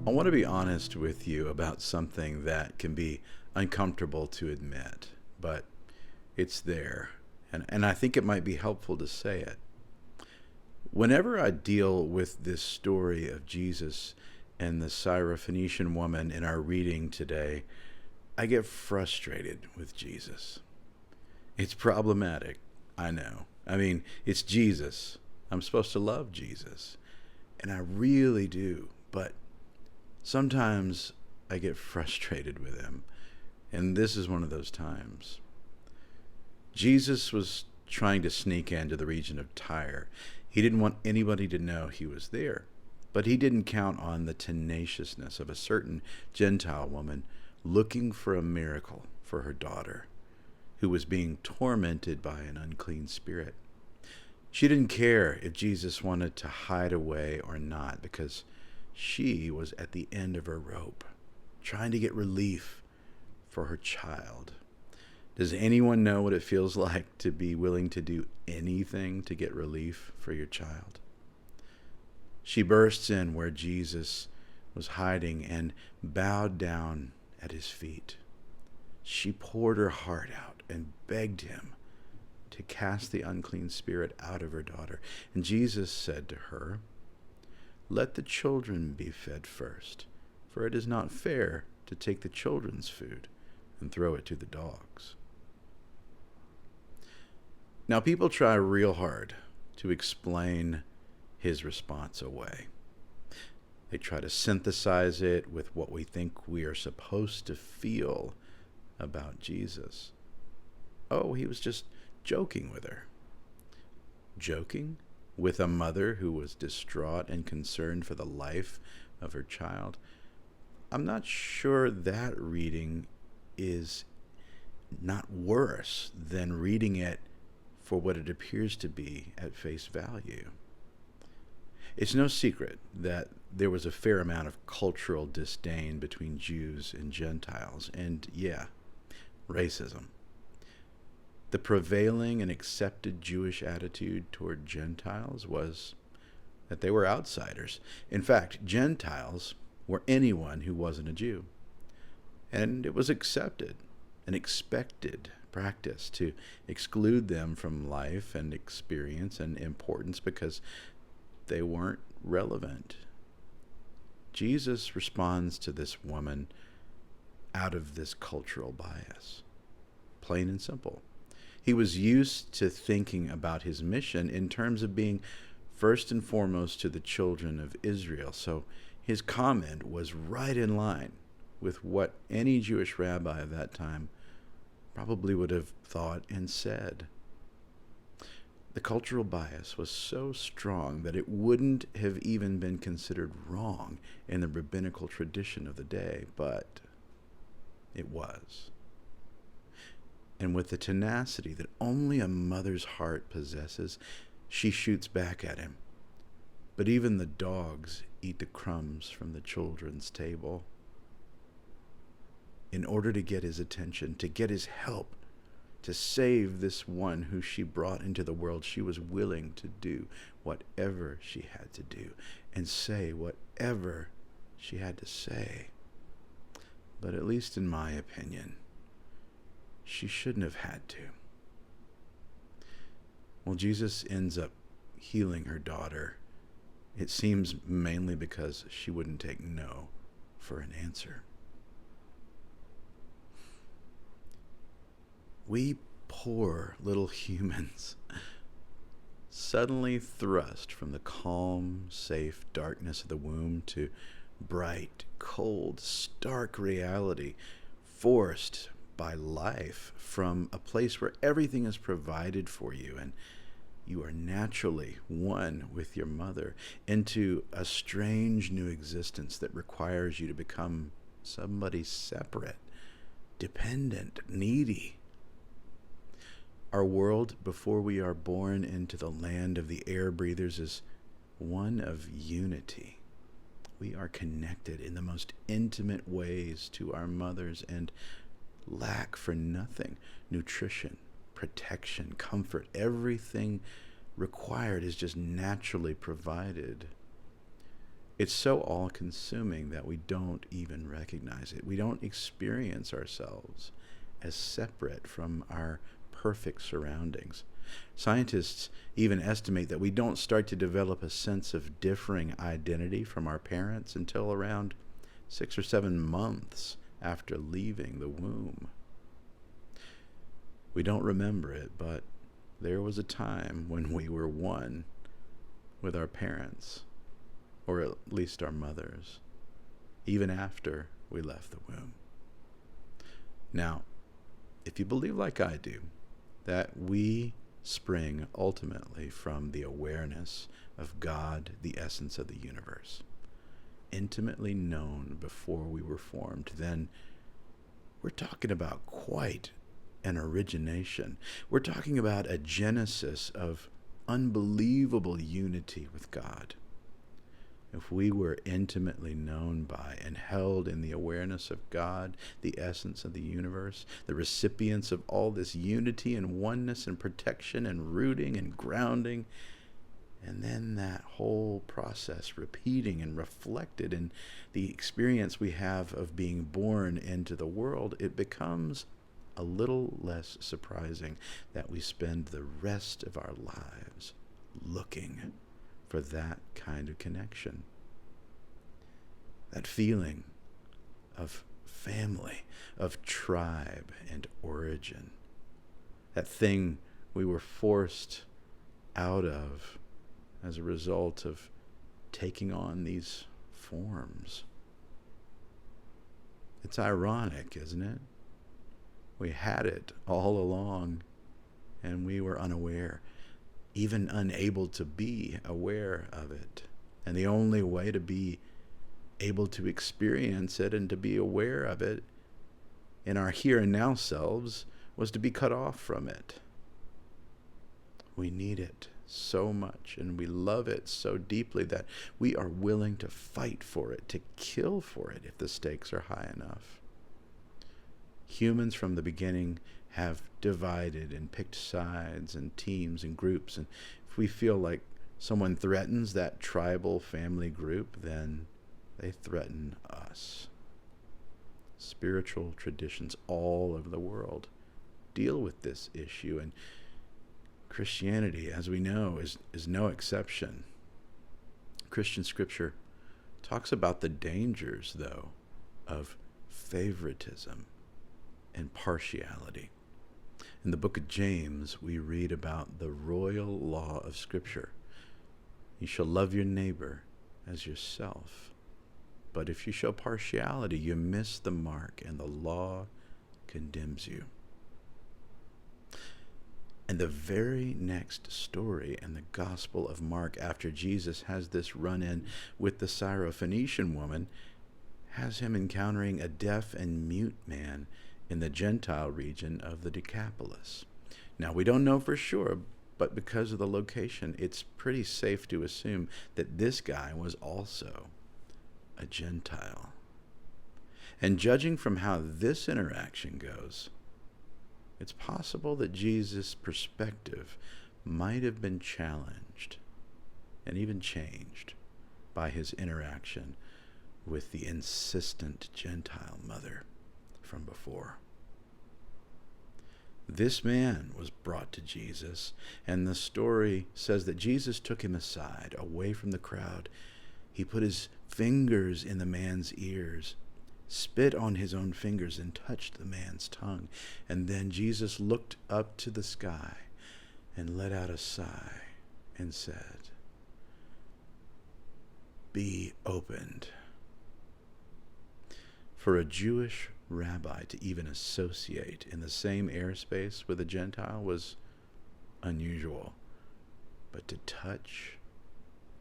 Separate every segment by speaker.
Speaker 1: I want to be honest with you about something that can be uncomfortable to admit, but it's there, and I think it might be helpful to say it. Whenever I deal with this story of Jesus and the Syrophoenician woman in our reading today, I get frustrated with Jesus. It's problematic, I know. I mean, it's Jesus. I'm supposed to love Jesus, and I really do, but sometimes I get frustrated with him, and this is one of those times. Jesus was trying to sneak into the region of Tyre. He didn't want anybody to know he was there, but he didn't count on the tenaciousness of a certain Gentile woman looking for a miracle for her daughter, who was being tormented by an unclean spirit. She didn't care if Jesus wanted to hide away or not, because she was at the end of her rope, trying to get relief for her child. Does anyone know what it feels like to be willing to do anything to get relief for your child? She bursts in where Jesus was hiding and bowed down at his feet. She poured her heart out and begged him to cast the unclean spirit out of her daughter. And Jesus said to her, "Let the children be fed first, for it is not fair to take the children's food and throw it to the dogs." Now, people try real hard to explain his response away. They try to synthesize it with what we think we are supposed to feel about Jesus. Oh, he was just joking with her. Joking with a mother who was distraught and concerned for the life of her child? I'm not sure that reading is not worse than reading it for what it appears to be at face value. It's no secret that there was a fair amount of cultural disdain between Jews and Gentiles, and racism. The prevailing and accepted Jewish attitude toward Gentiles was that they were outsiders. In fact, Gentiles were anyone who wasn't a Jew. And it was accepted and expected practice to exclude them from life and experience and importance because they weren't relevant. Jesus responds to this woman out of this cultural bias, plain and simple. He was used to thinking about his mission in terms of being first and foremost to the children of Israel. So his comment was right in line with what any Jewish rabbi of that time probably would have thought and said. The cultural bias was so strong that it wouldn't have even been considered wrong in the rabbinical tradition of the day, but it was. And with the tenacity that only a mother's heart possesses, she shoots back at him. But even the dogs eat the crumbs from the children's table. In order to get his attention, to get his help, to save this one who she brought into the world, she was willing to do whatever she had to do and say whatever she had to say. But at least in my opinion, she shouldn't have had to. Well, Jesus ends up healing her daughter. It seems mainly because she wouldn't take no for an answer. We poor little humans, suddenly thrust from the calm, safe darkness of the womb to bright, cold, stark reality, forced by life from a place where everything is provided for you and you are naturally one with your mother, into a strange new existence that requires you to become somebody separate, dependent, needy. Our world before we are born into the land of the air breathers is one of unity. We are connected in the most intimate ways to our mothers and lack for nothing. Nutrition, protection, comfort, everything required is just naturally provided. It's so all-consuming that we don't even recognize it. We don't experience ourselves as separate from our perfect surroundings. Scientists even estimate that we don't start to develop a sense of differing identity from our parents until around 6 or 7 months after leaving the womb. We don't remember it, but there was a time when we were one with our parents, or at least our mothers, even after we left the womb. Now, if you believe like I do, that we spring ultimately from the awareness of God, the essence of the universe, intimately known before we were formed, then we're talking about quite an origination. We're talking about a genesis of unbelievable unity with God. If we were intimately known by and held in the awareness of God, the essence of the universe, the recipients of all this unity and oneness and protection and rooting and grounding, and then that whole process repeating and reflected in the experience we have of being born into the world, it becomes a little less surprising that we spend the rest of our lives looking for that kind of connection. That feeling of family, of tribe and origin. That thing we were forced out of as a result of taking on these forms. It's ironic, isn't it? We had it all along, and we were unaware, even unable to be aware of it. And the only way to be able to experience it and to be aware of it in our here and now selves was to be cut off from it. We need it so much, and we love it so deeply that we are willing to fight for it, to kill for it if the stakes are high enough. Humans from the beginning have divided and picked sides and teams and groups, and if we feel like someone threatens that tribal family group, then they threaten us. Spiritual traditions all over the world deal with this issue, and Christianity, as we know, is no exception. Christian scripture talks about the dangers, though, of favoritism and partiality. In the book of James, we read about the royal law of Scripture. You shall love your neighbor as yourself. But if you show partiality, you miss the mark, and the law condemns you. And the very next story in the Gospel of Mark, after Jesus has this run-in with the Syrophoenician woman, has him encountering a deaf and mute man in the Gentile region of the Decapolis. Now, we don't know for sure, but because of the location, it's pretty safe to assume that this guy was also a Gentile. And judging from how this interaction goes, it's possible that Jesus' perspective might have been challenged and even changed by his interaction with the insistent Gentile mother from before. This man was brought to Jesus, and the story says that Jesus took him aside, away from the crowd. He put his fingers in the man's ears, spit on his own fingers, and touched the man's tongue. And then Jesus looked up to the sky and let out a sigh and said, "Be opened." For a Jewish rabbi to even associate in the same airspace with a Gentile was unusual. But to touch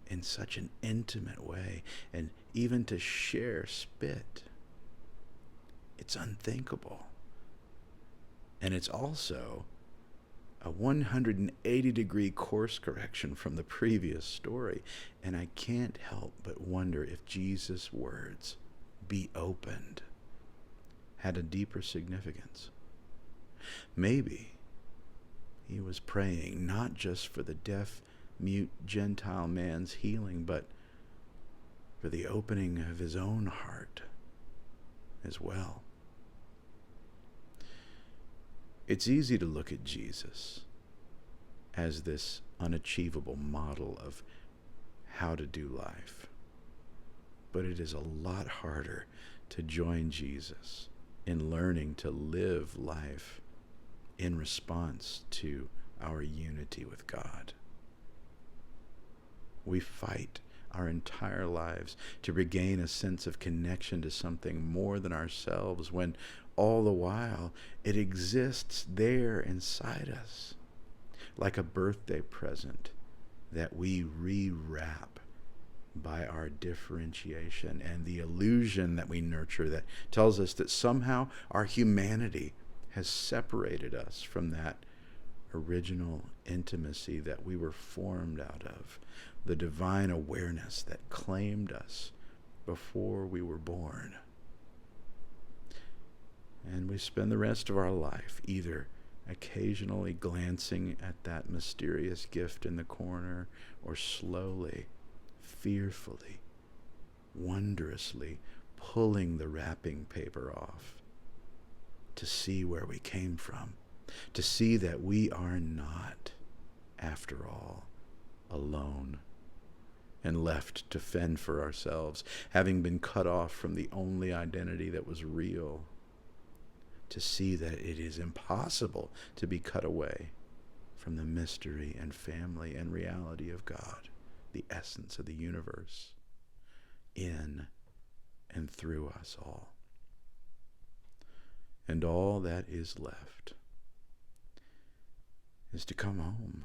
Speaker 1: in such an intimate way, and even to share spit, it's unthinkable. And it's also a 180-degree course correction from the previous story. And I can't help but wonder if Jesus' words, "be opened," had a deeper significance. Maybe he was praying not just for the deaf, mute Gentile man's healing, but for the opening of his own heart as well. It's easy to look at Jesus as this unachievable model of how to do life. But it is a lot harder to join Jesus in learning to live life in response to our unity with God. We fight our entire lives to regain a sense of connection to something more than ourselves, when all the while it exists there inside us, like a birthday present that we rewrap by our differentiation and the illusion that we nurture that tells us that somehow our humanity has separated us from that original intimacy that we were formed out of, the divine awareness that claimed us before we were born. And we spend the rest of our life either occasionally glancing at that mysterious gift in the corner, or slowly, fearfully, wondrously pulling the wrapping paper off to see where we came from, to see that we are not, after all, alone and left to fend for ourselves, having been cut off from the only identity that was real, to see that it is impossible to be cut away from the mystery and family and reality of God, the essence of the universe, in and through us all. And all that is left is to come home,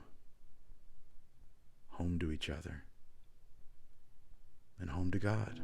Speaker 1: home to each other, and home to God.